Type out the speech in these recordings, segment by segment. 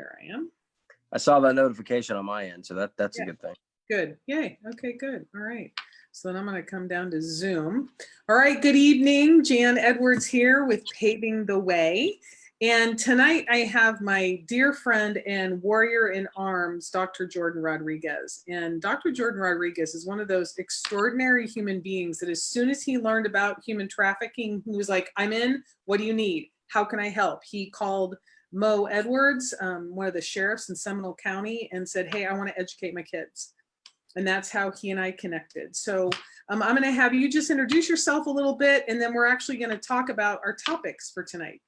There I am. I saw that notification on my end, so that's a good thing. Good. Yay. Okay, good. All right. So then I'm going to come down to Zoom. All right. Good evening. Jan Edwards here with Paving the Way. And tonight I have my dear friend and warrior in arms, Dr. Jordan Rodriquez. And Dr. Jordan Rodriquez is one of those extraordinary human beings that as soon as he learned about human trafficking, he was like, I'm in. What do you need? How can I help? He called Mo Edwards, one of the sheriffs in Seminole County, and said, hey, I want to educate my kids. And that's how he and I connected. So I'm going to have you just introduce yourself a little bit, and then we're actually going to talk about our topics for tonight.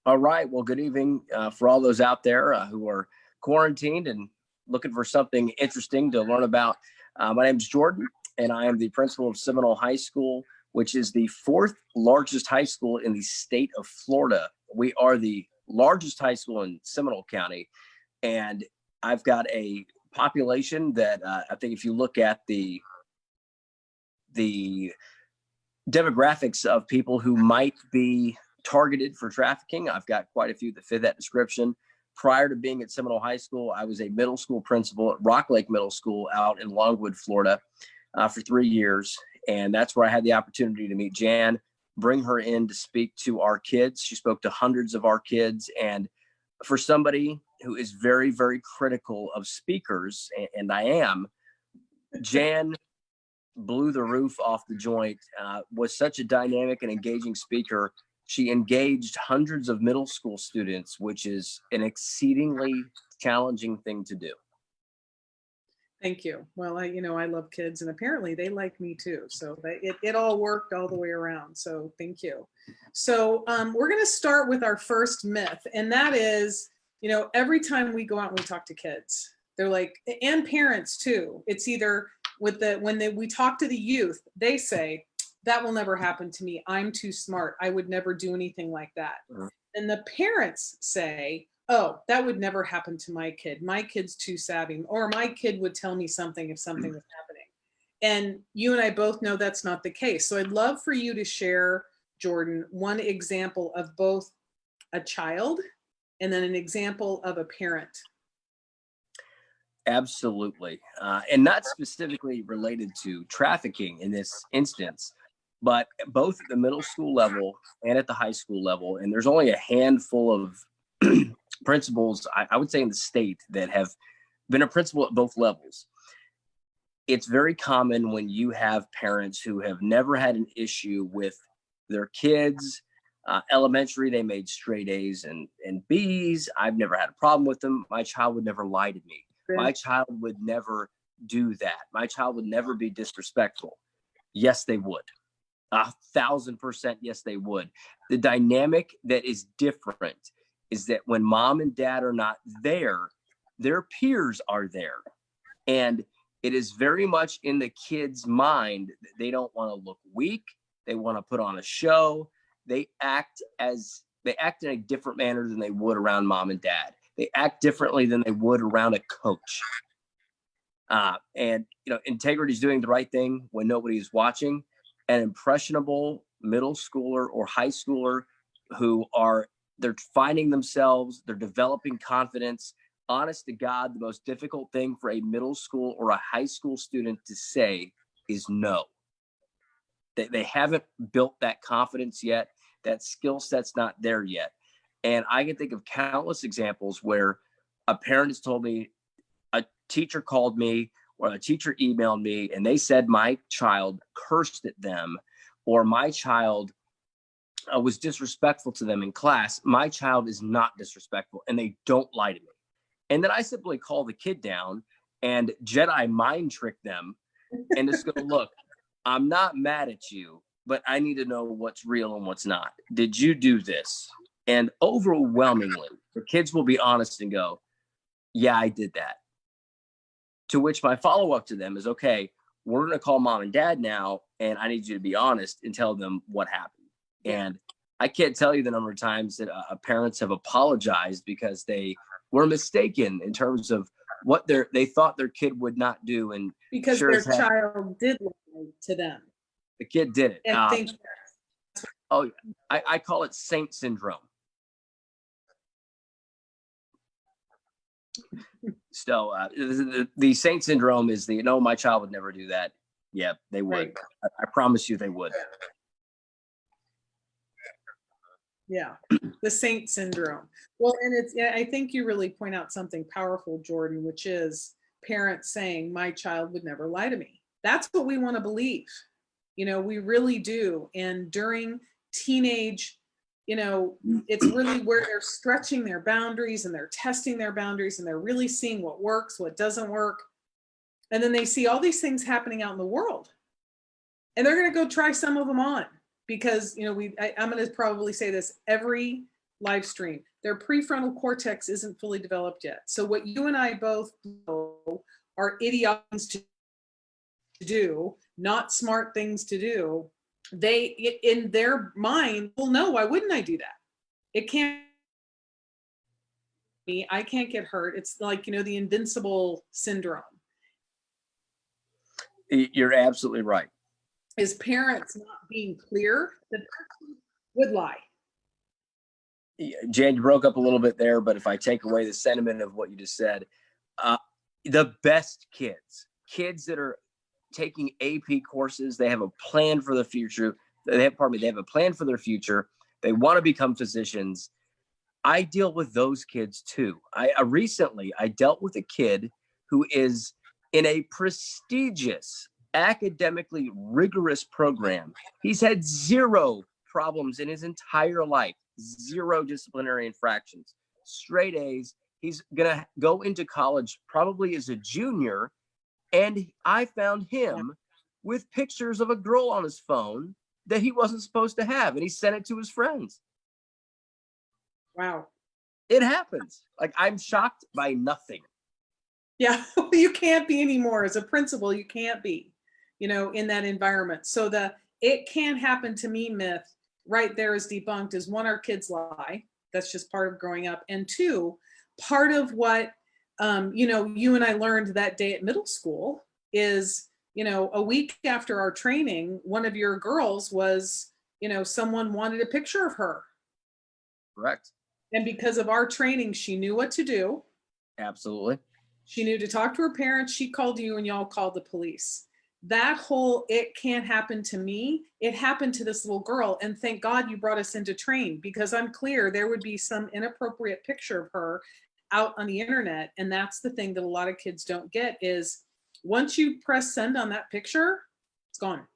All right. Well, good evening for all those out there who are quarantined and looking for something interesting to learn about. My name is Jordan, and I am the principal of Seminole High School, which is the 4th largest high school in the state of Florida. We are the largest high school in Seminole County, and I've got a population that I think if you look at the demographics of people who might be targeted for trafficking, I've got quite a few that fit that description. Prior to being at Seminole High School, I was a middle school principal at Rock Lake Middle School out in Longwood, Florida, for 3 years. And that's where I had the opportunity to meet Jan, bring her in to speak to our kids. She spoke to hundreds of our kids. And for somebody who is very, very critical of speakers, and I am, Jan blew the roof off the joint, was such a dynamic and engaging speaker. She engaged hundreds of middle school students, which is an exceedingly challenging thing to do. Thank you. Well, I love kids, and apparently they like me too. So it all worked all the way around. So thank you. So we're going to start with our first myth, and that is, every time we go out and we talk to kids, they're like, and parents too. It's either when we talk to the youth, they say, that will never happen to me. I'm too smart. I would never do anything like that. And the parents say, oh, that would never happen to my kid. My kid's too savvy, or my kid would tell me something if something was happening. And you and I both know that's not the case. So I'd love for you to share, Jordan, one example of both a child and then an example of a parent. Absolutely. And not specifically related to trafficking in this instance, but both at the middle school level and at the high school level. And there's only a handful of principals, I would say, in the state that have been a principal at both levels. It's very common when you have parents who have never had an issue with their kids. Elementary, they made straight A's and B's. I've never had a problem with them. My child would never lie to me. My child would never do that. My child would never be disrespectful. Yes, they would. 1,000% yes, they would. The dynamic that is different is that when mom and dad are not there, their peers are there. And it is very much in the kid's mind that they don't want to look weak. They want to put on a show. They act in a different manner than they would around mom and dad. They act differently than they would around a coach. And integrity is doing the right thing when nobody is watching. An impressionable middle schooler or high schooler they're finding themselves, they're developing confidence. Honest to God, the most difficult thing for a middle school or a high school student to say is no. They haven't built that confidence yet. That skill set's not there yet. And I can think of countless examples where a parent has told me, a teacher called me or a teacher emailed me and they said my child cursed at them, or my child was disrespectful to them in class. My child is not disrespectful, and they don't lie to me. And then I simply call the kid down and Jedi mind trick them and just go, look, I'm not mad at you, but I need to know what's real and what's not. Did you do this? And overwhelmingly, the kids will be honest and go, yeah, I did that. To which my follow-up to them is, okay, we're going to call mom and dad now, and I need you to be honest and tell them what happened. And I can't tell you the number of times that parents have apologized because they were mistaken in terms of what they thought their kid would not do. And because their child did lie to them. The kid did it. And I call it saint syndrome. So the saint syndrome is no, my child would never do that. Yeah, they would. Right. I promise you they would. Yeah, the saint syndrome. Well, and I think you really point out something powerful, Jordan, which is parents saying, my child would never lie to me. That's what we want to believe. We really do. And during teenage, it's really where they're stretching their boundaries and they're testing their boundaries and they're really seeing what works, what doesn't work. And then they see all these things happening out in the world. And they're going to go try some of them on because, I'm going to probably say this every live stream. Their prefrontal cortex isn't fully developed yet. So what you and I both know are idiots to do, not smart things to do. They, in their mind, well, no, why wouldn't I do that? It can't be, I can't get hurt. It's like, the invincible syndrome. You're absolutely right. Is parents not being clear that would lie. Jan, you broke up a little bit there, but if I take away the sentiment of what you just said, the best kids that are taking AP courses, they have a plan for the future. They have a plan for their future. They want to become physicians. I deal with those kids too. I recently dealt with a kid who is in a prestigious, academically rigorous program. He's had zero problems in his entire life, zero disciplinary infractions, straight A's. He's going to go into college probably as a junior. And I found him with pictures of a girl on his phone that he wasn't supposed to have. And he sent it to his friends. Wow. It happens. Like, I'm shocked by nothing. Yeah, you can't be anymore. As a principal, you can't be, in that environment. So the it can happen to me myth right there is debunked. Is one, our kids lie. That's just part of growing up. And two, part of what, you and I learned that day at middle school is, a week after our training, one of your girls was, someone wanted a picture of her. Correct. And because of our training, she knew what to do. Absolutely. She knew to talk to her parents. She called you and y'all called the police. That whole, it can't happen to me. It happened to this little girl. And thank God you brought us into train, because I'm clear there would be some inappropriate picture of her out on the internet. And that's the thing that a lot of kids don't get is once you press send on that picture, it's gone.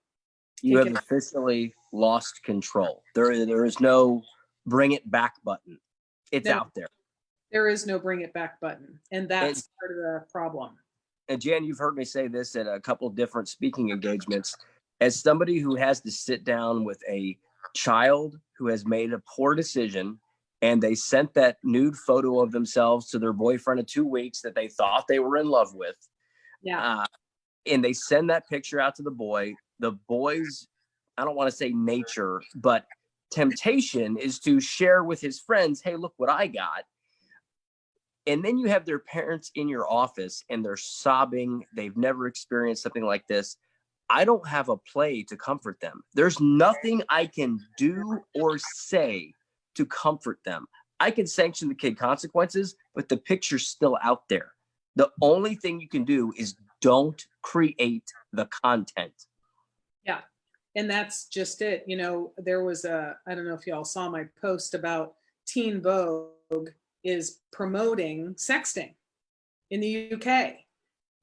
You have officially lost control. There is no bring it back button. It's out there. There is no bring it back button. And that's part of the problem. And Jan, you've heard me say this at a couple of different speaking engagements. As somebody who has to sit down with a child who has made a poor decision and they sent that nude photo of themselves to their boyfriend of 2 weeks that they thought they were in love with. Yeah. And they send that picture out to the boy's, I don't want to say nature, but temptation is to share with his friends, hey, look what I got. And then you have their parents in your office and they're sobbing. They've never experienced something like this. I don't have a play to comfort them. There's nothing I can do or say to comfort them. I can sanction the kid consequences, but the picture's still out there. The only thing you can do is don't create the content. Yeah. And that's just it. There was I don't know if y'all saw my post about Teen Vogue is promoting sexting in the UK.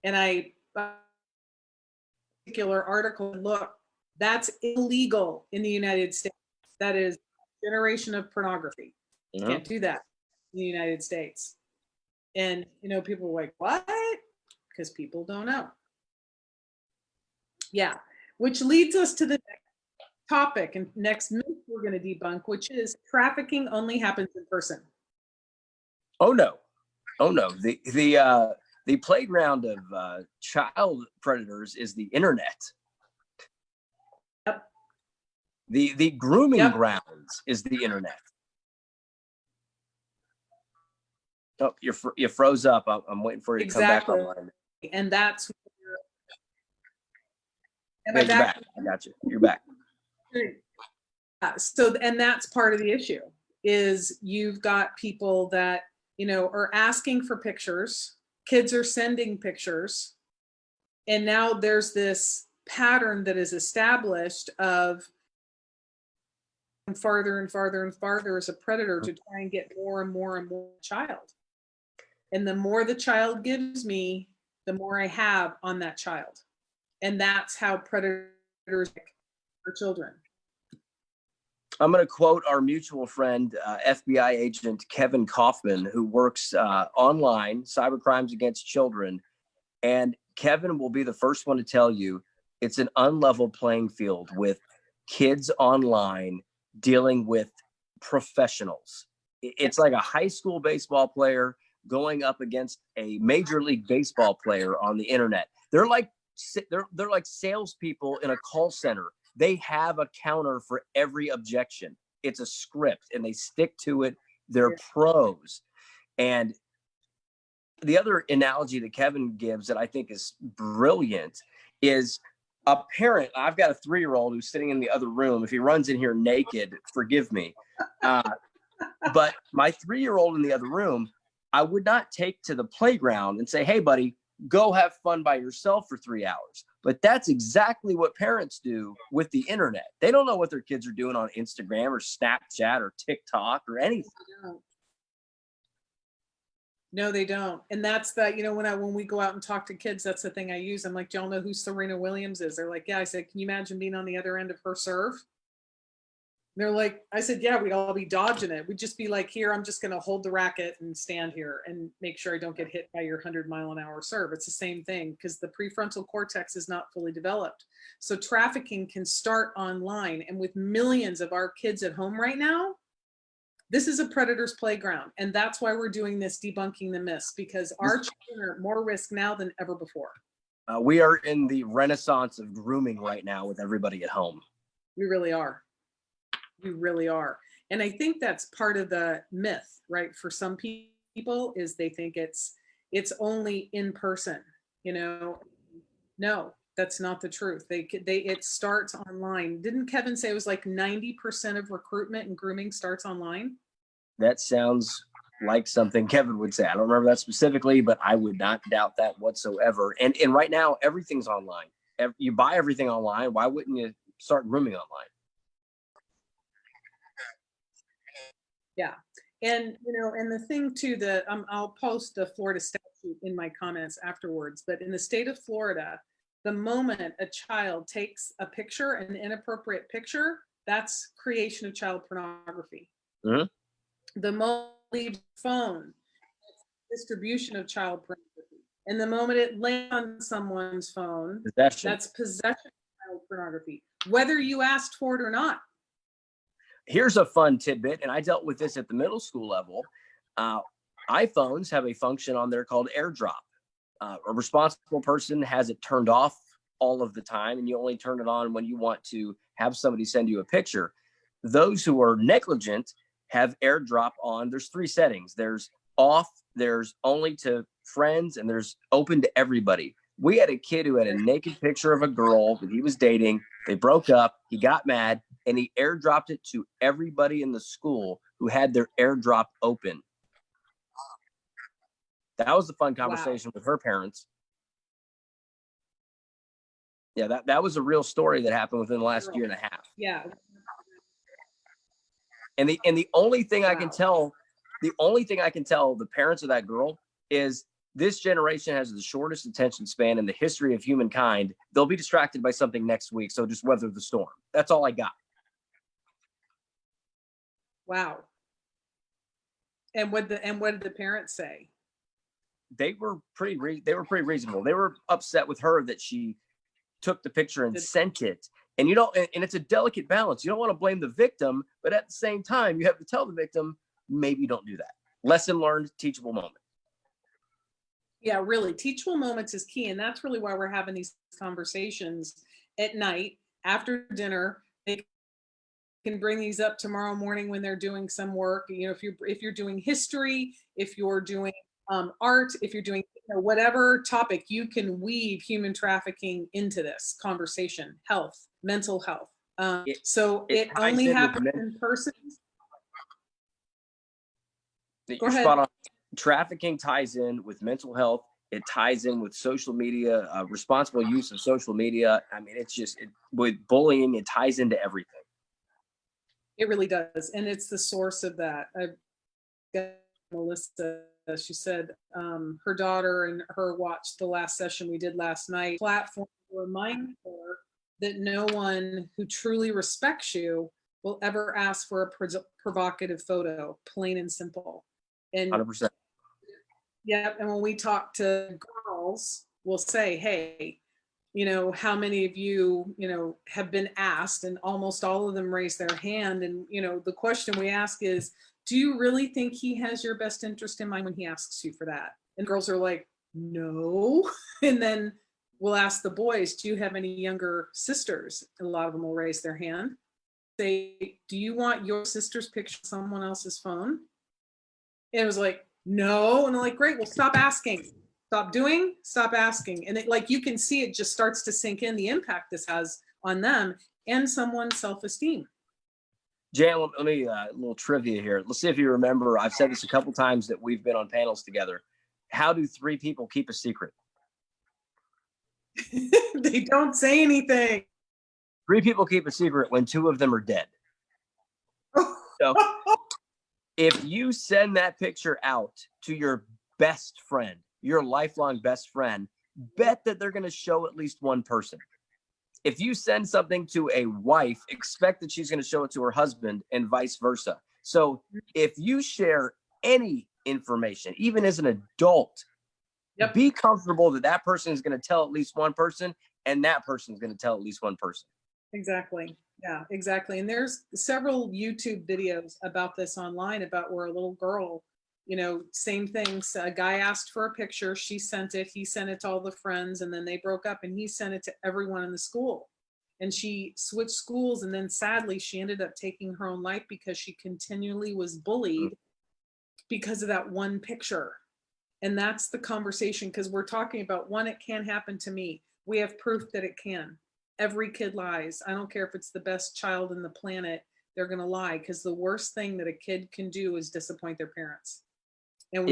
And I particular article, look, that's illegal in the United States. That is generation of pornography. You can't do that in the United States. And, people are like, what? Because people don't know. Yeah. Which leads us to the next topic and next myth we're going to debunk, which is trafficking only happens in person. Oh no. The playground of child predators is the internet. Yep. The grooming grounds is the internet. Oh, you froze up. I'm waiting for you to come back online. And that's you're back. I got you. You're back. So, and that's part of the issue is you've got people that are asking for pictures. Kids are sending pictures. And now there's this pattern that is established of farther and farther and farther as a predator to try and get more and more and more child. And the more the child gives me, the more I have on that child. And that's how predators for children. I'm going to quote our mutual friend, FBI agent Kevin Kaufman, who works online, cybercrimes against children. And Kevin will be the first one to tell you it's an unlevel playing field with kids online dealing with professionals. It's like a high school baseball player going up against a major league baseball player on the internet. They're like salespeople in a call center. They have a counter for every objection. It's a script and they stick to it. They're pros. And the other analogy that Kevin gives that I think is brilliant is a parent. I've got a 3-year-old who's sitting in the other room. If he runs in here naked, forgive me. But my 3-year-old in the other room, I would not take to the playground and say, hey, buddy, go have fun by yourself for 3 hours. But that's exactly what parents do with the internet. They don't know what their kids are doing on Instagram or Snapchat or TikTok or anything. No, they don't. And that's that, when we go out and talk to kids, that's the thing I use. I'm like, do y'all know who Serena Williams is? They're like, yeah. I said, can you imagine being on the other end of her serve? They're like, I said, yeah, we'd all be dodging it. We'd just be like, here, I'm just going to hold the racket and stand here and make sure I don't get hit by your 100-mile-an-hour serve. It's the same thing because the prefrontal cortex is not fully developed. So trafficking can start online. And with millions of our kids at home right now, this is a predator's playground. And that's why we're doing this debunking the myths, because our children are at more risk now than ever before. We are in the renaissance of grooming right now with everybody at home. We really are. We really are. And I think that's part of the myth, right? For some people is they think it's only in person, No, that's not the truth. It starts online. Didn't Kevin say it was like 90% of recruitment and grooming starts online? That sounds like something Kevin would say. I don't remember that specifically, but I would not doubt that whatsoever. And right now, everything's online. You buy everything online. Why wouldn't you start grooming online? Yeah. And, and the thing too, I'll post the Florida statute in my comments afterwards, but in the state of Florida, the moment a child takes a picture, an inappropriate picture, that's creation of child pornography. Mm-hmm. The moment it leaves the phone, distribution of child pornography. And the moment it lands on someone's phone, that's possession of child pornography, whether you asked for it or not. Here's a fun tidbit, and I dealt with this at the middle school level. iPhones have a function on there called AirDrop. A responsible person has it turned off all of the time, and you only turn it on when you want to have somebody send you a picture. Those who are negligent have AirDrop on. There's 3 settings. There's off, there's only to friends, and there's open to everybody. We had a kid who had a naked picture of a girl that he was dating. They broke up. He got mad, and he airdropped it to everybody in the school who had their AirDrop open. That was a fun conversation with her parents. Yeah, that was a real story that happened within the last year and a half. Yeah. And the only thing I can tell the parents of that girl is this generation has the shortest attention span in the history of humankind. They'll be distracted by something next week, so just weather the storm. That's all I got. Wow. And what did the parents say? They were pretty reasonable. They were upset with her that she took the picture and sent it. And and it's a delicate balance. You don't want to blame the victim, but at the same time, you have to tell the victim, maybe don't do that. Lesson learned, teachable moment. Yeah, really. Teachable moments is key. And that's really why we're having these conversations at night after dinner. They can bring these up tomorrow morning when they're doing some work. If you're doing history, if you're doing art, if you're doing whatever topic, you can weave human trafficking into this conversation. Health, mental health. It only happens in person. Go ahead. Spot on. trafficking ties in with mental health. It ties in with social media, responsible use of social media. I mean, it's just with bullying, it ties into everything. It really does. And it's the source of that. I've got Melissa, she said her daughter and her watched the last session we did last night. Platform to remind her that no one who truly respects you will ever ask for a provocative photo, plain and simple. And 100%. yeah, and when we talk to girls, we'll say, hey, how many of you, have been asked, and almost all of them raise their hand. And, the question we ask is, do you really think he has your best interest in mind when he asks you for that? And girls are like, no. And then we'll ask the boys, do you have any younger sisters? And a lot of them will raise their hand. Say, do you want your sister's picture on someone else's phone? And it was like, no. And they're like, great, well, stop asking. Stop doing, stop asking. And you can see it just starts to sink in the impact this has on them and someone's self-esteem. Jan, let me, a little trivia here. Let's see if you remember, I've said this a couple times that we've been on panels together. How do 3 people keep a secret? They don't say anything. 3 people keep a secret when 2 of them are dead. So if you send that picture out to your best friend, your lifelong best friend, bet that they're going to show at least one person. If you send something to a wife, expect that she's going to show it to her husband and vice versa. So if you share any information, even as an adult, be comfortable that that person is going to tell at least one person, and that person is going to tell at least one person. Exactly. Yeah, exactly. And there's several YouTube videos about this online, about where a little girl, same things. A guy asked for a picture. She sent it. He sent it to all the friends, and then they broke up, and he sent it to everyone in the school. And she switched schools. And then sadly, she ended up taking her own life because she continually was bullied because of that one picture. And that's the conversation, because we're talking about, one, it can happen to me. We have proof that it can. Every kid lies. I don't care if it's the best child in the planet, they're going to lie, because the worst thing that a kid can do is disappoint their parents. And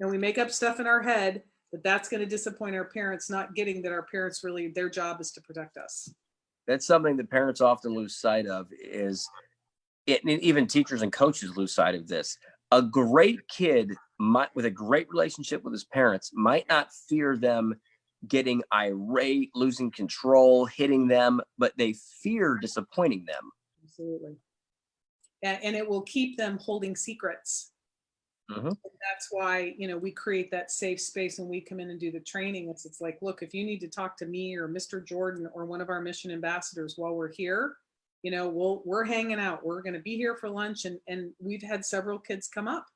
we make up stuff in our head that that's going to disappoint our parents, not getting that our parents really, their job is to protect us. That's something that parents often lose sight of, is it, and even teachers and coaches lose sight of this. A great kid with a great relationship with his parents might not fear them getting irate, losing control, hitting them, but they fear disappointing them. Absolutely. And it will keep them holding secrets. Mm-hmm. And that's why, we create that safe space when we come in and do the training. It's like, look, if you need to talk to me or Mr. Jordan or one of our mission ambassadors while we're here, we're hanging out. We're going to be here for lunch. And we've had several kids come up,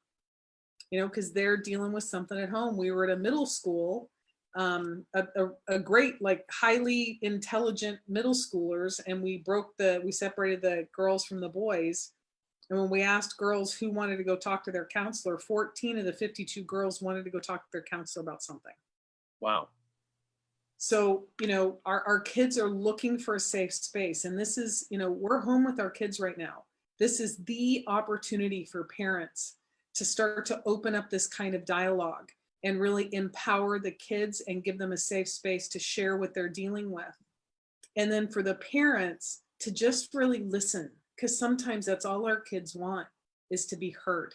because they're dealing with something at home. We were at a middle school, a great, highly intelligent middle schoolers, and we separated the girls from the boys. And when we asked girls who wanted to go talk to their counselor, 14 of the 52 girls wanted to go talk to their counselor about something. Wow. So, our kids are looking for a safe space. And this is, we're home with our kids right now. This is the opportunity for parents to start to open up this kind of dialogue and really empower the kids and give them a safe space to share what they're dealing with. And then for the parents to just really listen, because sometimes that's all our kids want, is to be heard.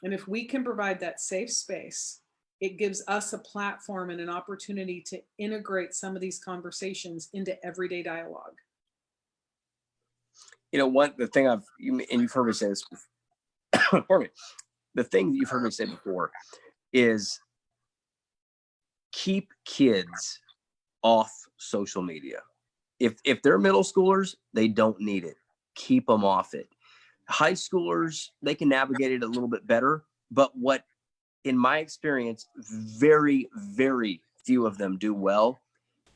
And if we can provide that safe space, it gives us a platform and an opportunity to integrate some of these conversations into everyday dialogue. The thing you've heard me say this before, pardon me, the thing that you've heard me say before is keep kids off social media. If they're middle schoolers, they don't need it. Keep them off it. High schoolers, they can navigate it a little bit better, but what, in my experience, very, very few of them do well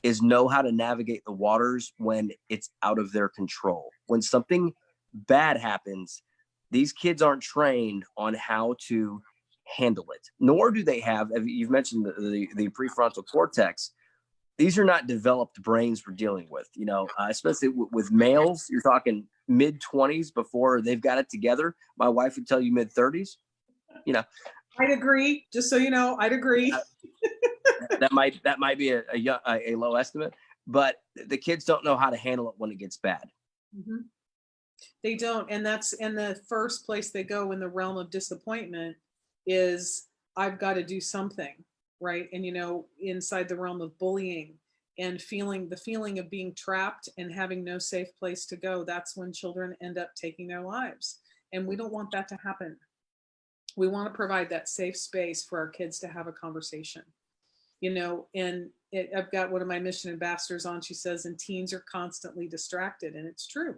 is know how to navigate the waters when it's out of their control. When something bad happens, these kids aren't trained on how to handle it, nor do they have, you've mentioned the prefrontal cortex. These are not developed brains we're dealing with, especially with males. You're talking mid-20s before they've got it together. My wife would tell you mid-30s, I'd agree. Just so you know, I'd agree. That might be a low estimate, but the kids don't know how to handle it when it gets bad. Mhm. They don't. And that's in the first place they go in the realm of disappointment is I've got to do something. Right. And, inside the realm of bullying and the feeling of being trapped and having no safe place to go, that's when children end up taking their lives. And we don't want that to happen. We want to provide that safe space for our kids to have a conversation. I've got one of my mission ambassadors on. She says, and teens are constantly distracted. And it's true.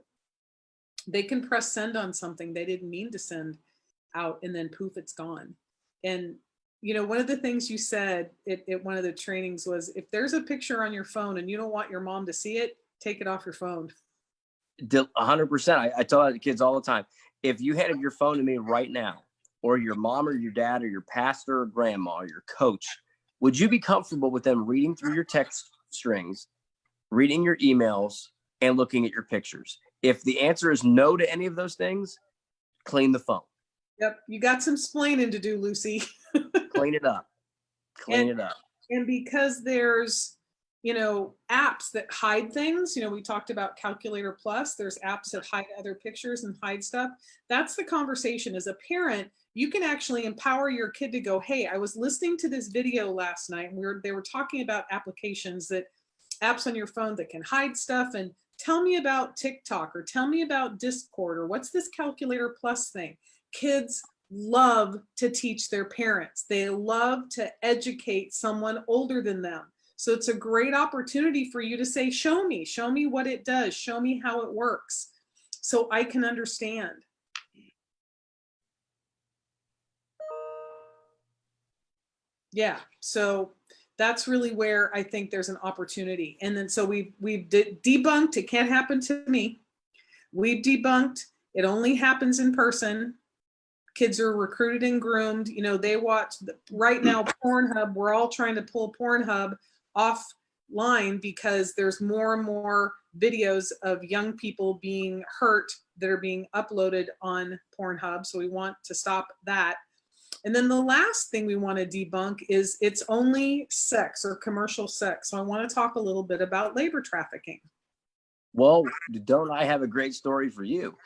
They can press send on something they didn't mean to send out, and then poof, it's gone. And one of the things you said at one of the trainings was, if there's a picture on your phone and you don't want your mom to see it, take it off your phone. 100%. I tell the kids all the time, if you handed your phone to me right now, or your mom or your dad or your pastor or grandma or your coach, would you be comfortable with them reading through your text strings, reading your emails, and looking at your pictures? If the answer is no to any of those things, clean the phone. Yep. You got some splaining to do, Lucy. Clean it up. Clean it up. And because there's, apps that hide things, we talked about Calculator Plus, there's apps that hide other pictures and hide stuff. That's the conversation. As a parent, you can actually empower your kid to go, hey, I was listening to this video last night and they were talking about apps on your phone that can hide stuff, and tell me about TikTok, or tell me about Discord, or what's this Calculator Plus thing. Kids love to teach their parents. They love to educate someone older than them. So it's a great opportunity for you to say, show me what it does. Show me how it works so I can understand. Yeah. So that's really where I think there's an opportunity. And then so we've debunked it can't happen to me. We've debunked it only happens in person. Kids are recruited and groomed. They watch right now Pornhub. We're all trying to pull Pornhub offline because there's more and more videos of young people being hurt that are being uploaded on Pornhub. So we want to stop that. And then the last thing we want to debunk is it's only sex or commercial sex. So I want to talk a little bit about labor trafficking. Well, don't I have a great story for you?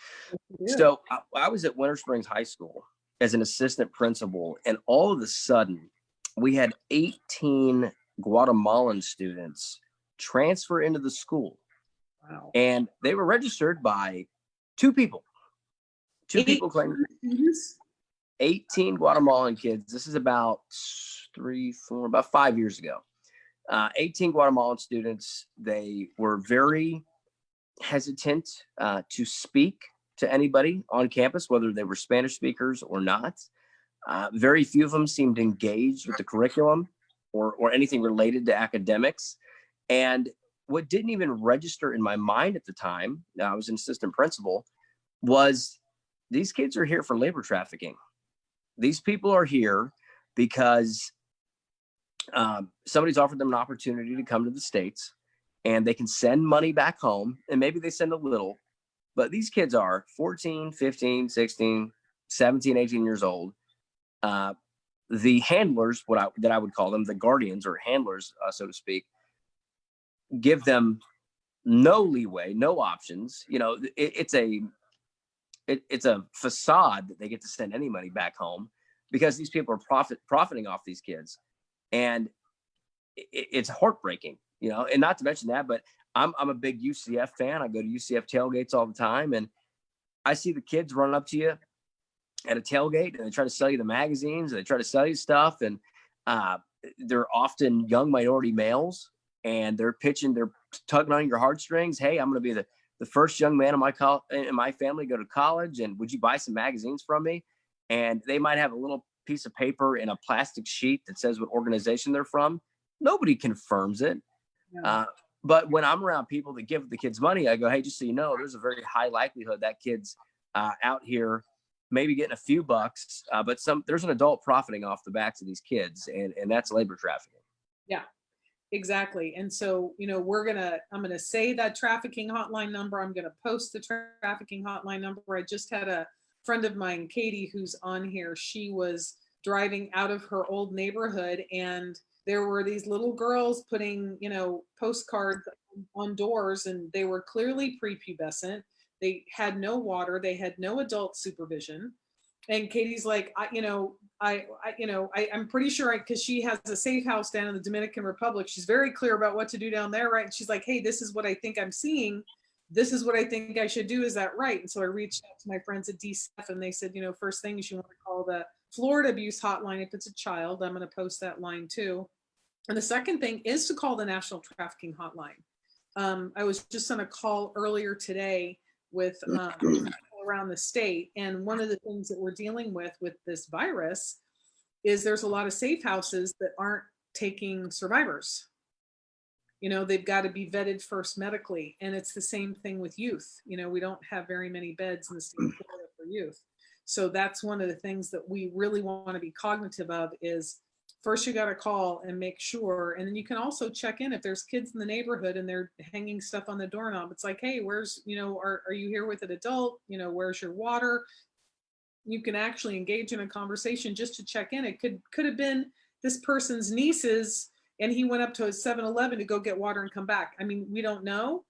Yeah. So I was at Winter Springs High School as an assistant principal, and all of a sudden we had 18 Guatemalan students transfer into the school. Wow. And they were registered by two people. Two people claimed 18 Guatemalan kids. This is about 5 years ago. 18 Guatemalan students. They were very hesitant to speak to anybody on campus, whether they were Spanish speakers or not. Very few of them seemed engaged with the curriculum or anything related to academics. And what didn't even register in my mind at the time, I was an assistant principal, was these kids are here for labor trafficking. These people are here because somebody's offered them an opportunity to come to the States, and they can send money back home, and maybe they send a little, but these kids are 14, 15, 16, 17, 18 years old. The handlers, that I would call them, the guardians or handlers, so to speak, give them no leeway, no options. It's a facade that they get to send any money back home because these people are profiting off these kids. And it's heartbreaking, and not to mention that, but I'm a big UCF fan. I go to UCF tailgates all the time, and I see the kids running up to you at a tailgate, and they try to sell you the magazines, and they try to sell you stuff. And they're often young minority males, and they're tugging on your heartstrings. Hey, I'm going to be the first young man in my family to go to college, and would you buy some magazines from me? And they might have a little piece of paper in a plastic sheet that says what organization they're from. Nobody confirms it. Yeah. But when I'm around people that give the kids money, I go, hey, just so you know, there's a very high likelihood that kid's out here maybe getting a few bucks, but there's an adult profiting off the backs of these kids, and that's labor trafficking. Yeah, exactly. And so, I'm going to say that trafficking hotline number. I'm going to post the trafficking hotline number. I just had a friend of mine, Katie, who's on here. She was driving out of her old neighborhood, and there were these little girls putting, postcards on doors, and they were clearly prepubescent. They had no water, they had no adult supervision. And Katie's like, I'm pretty sure, because she has a safe house down in the Dominican Republic. She's very clear about what to do down there, right? And she's like, hey, this is what I think I'm seeing. This is what I think I should do. Is that right? And so I reached out to my friends at DCF, and they said, first thing is you want to call the Florida abuse hotline if it's a child. I'm going to post that line too. And the second thing is to call the National Trafficking Hotline. I was just on a call earlier today with people around the state, and one of the things that we're dealing with this virus is there's a lot of safe houses that aren't taking survivors. They've got to be vetted first medically, and it's the same thing with youth. We don't have very many beds in the state of Florida for youth. So that's one of the things that we really want to be cognitive of is, first you got to call and make sure, and then you can also check in if there's kids in the neighborhood and they're hanging stuff on the doorknob. It's like, hey, where's, are you here with an adult? Where's your water? You can actually engage in a conversation just to check in. It could have been this person's nieces, and he went up to a 7-Eleven to go get water and come back. I mean, we don't know,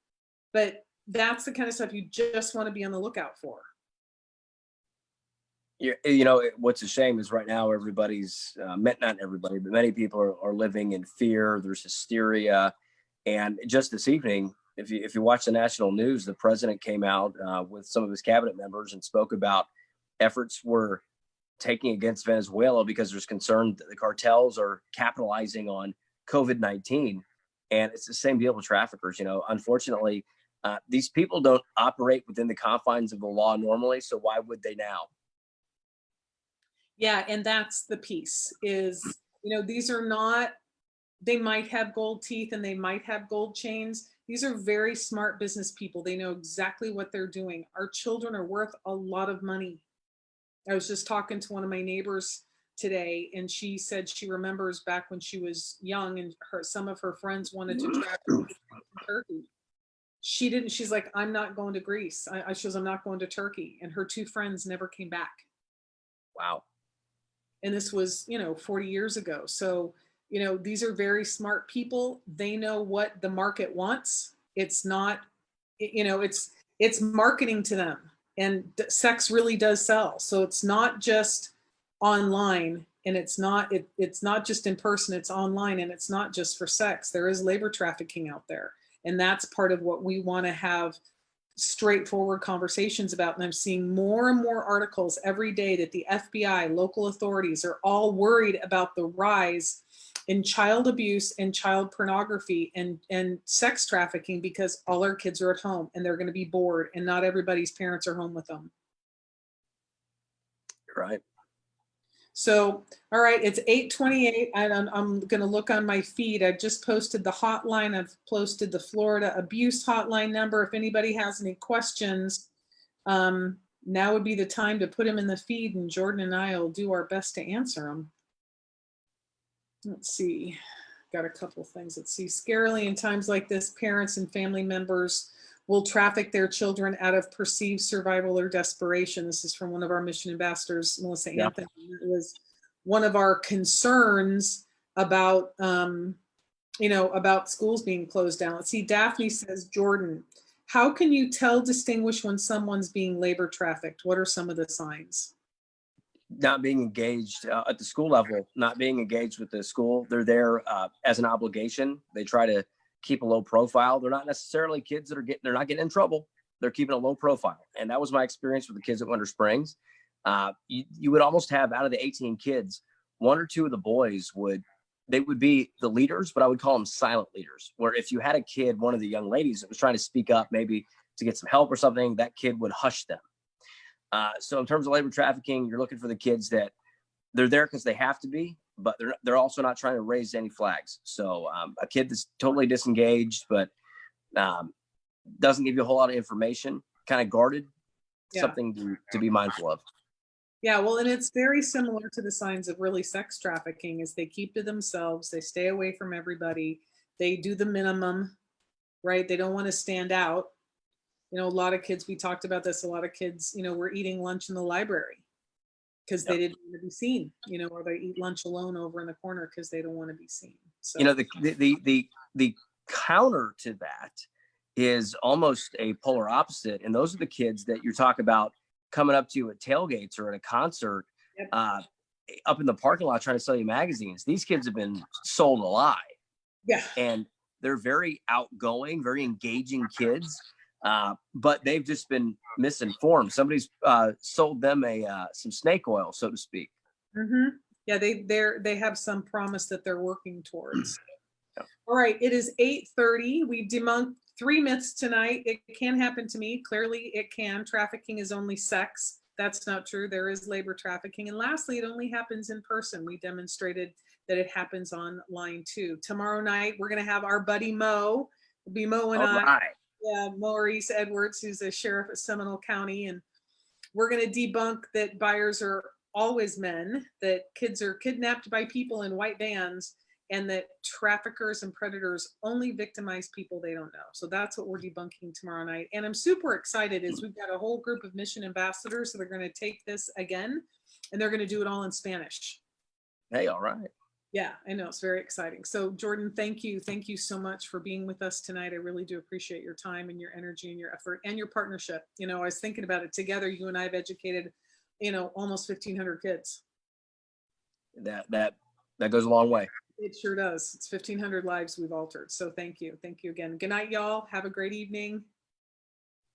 but that's the kind of stuff you just want to be on the lookout for. What's a shame is right now everybody's, not everybody, but many people are living in fear. There's hysteria. And just this evening, if you watch the national news, the president came out with some of his cabinet members and spoke about efforts we're taking against Venezuela because there's concern that the cartels are capitalizing on COVID-19. And it's the same deal with traffickers. Unfortunately, these people don't operate within the confines of the law normally. So why would they now? Yeah, and that's the piece is, these are not, they might have gold teeth and they might have gold chains. These are very smart business people. They know exactly what they're doing. Our children are worth a lot of money. I was just talking to one of my neighbors today, and she said she remembers back when she was young and some of her friends wanted to travel to Turkey. She didn't. She's like, I'm not going to Greece. She was, I'm not going to Turkey. And her two friends never came back. Wow. And this was, 40 years ago. So, these are very smart people. They know what the market wants. It's not, it's marketing to them. And sex really does sell. So it's not just online, and it's not just in person, it's online, and it's not just for sex. There is labor trafficking out there. And that's part of what we want to have straightforward conversations about. And I'm seeing more and more articles every day that the FBI, local authorities are all worried about the rise in child abuse and child pornography and sex trafficking, because all our kids are at home and they're going to be bored, and not everybody's parents are home with them. Right. So, all right, it's 8:28, and I'm going to look on my feed. I've just posted the hotline. I've posted the Florida abuse hotline number. If anybody has any questions, now would be the time to put them in the feed, and Jordan and I will do our best to answer them. Let's see, got a couple things. Let's see, scarily in times like this, parents and family members will traffic their children out of perceived survival or desperation. This is from one of our mission ambassadors, Melissa Anthony. It was one of our concerns about, about schools being closed down. Let's see, Daphne says, Jordan, how can you distinguish when someone's being labor trafficked? What are some of the signs? Not being engaged at the school level, not being engaged with the school. They're there as an obligation. They try to keep a low profile. They're not necessarily kids that they're not getting in trouble. They're keeping a low profile. And that was my experience with the kids at Winter Springs. You would almost have, out of the 18 kids, one or two of the boys would be the leaders, but I would call them silent leaders, where if you had a kid, one of the young ladies that was trying to speak up, maybe to get some help or something, that kid would hush them. So in terms of labor trafficking, you're looking for the kids that they're there because they have to be, but they're also not trying to raise any flags. So a kid that's totally disengaged, but doesn't give you a whole lot of information, kind of guarded, something to be mindful of. Yeah, well, and it's very similar to the signs of really sex trafficking, is they keep to themselves, they stay away from everybody, they do the minimum, right? They don't want to stand out. A lot of kids, we talked about this, a lot of kids, were eating lunch in the library. because they didn't want to be seen, or they eat lunch alone over in the corner because they don't want to be seen. So, the counter to that is almost a polar opposite. And those are the kids that you're talking about coming up to you at tailgates or at a concert, yep. Up in the parking lot trying to sell you magazines. These kids have been sold a lie. Yeah. And they're very outgoing, very engaging kids. But they've just been misinformed. Somebody's sold them some snake oil, so to speak. Mm-hmm. Yeah, they have some promise that they're working towards. Yeah. All right, it is 8:30. We debunked 3 myths tonight. It can happen to me. Clearly, it can. Trafficking is only sex. That's not true. There is labor trafficking. And lastly, it only happens in person. We demonstrated that it happens online too. Tomorrow night, we're going to have our buddy Mo. It'll be Mo and I. Right. Yeah, Maurice Edwards, who's a sheriff at Seminole County. And we're going to debunk that buyers are always men, that kids are kidnapped by people in white vans, and that traffickers and predators only victimize people they don't know. So that's what we're debunking tomorrow night. And I'm super excited is we've got a whole group of mission ambassadors that are going to take this again, and they're going to do it all in Spanish. Hey, all right. Yeah, I know. It's very exciting. So Jordan, thank you. Thank you so much for being with us tonight. I really do appreciate your time and your energy and your effort and your partnership. I was thinking about it together. You and I have educated, almost 1,500 kids. That goes a long way. It sure does. It's 1,500 lives we've altered. So thank you. Thank you again. Good night, y'all. Have a great evening.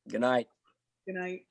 Good night. Good night.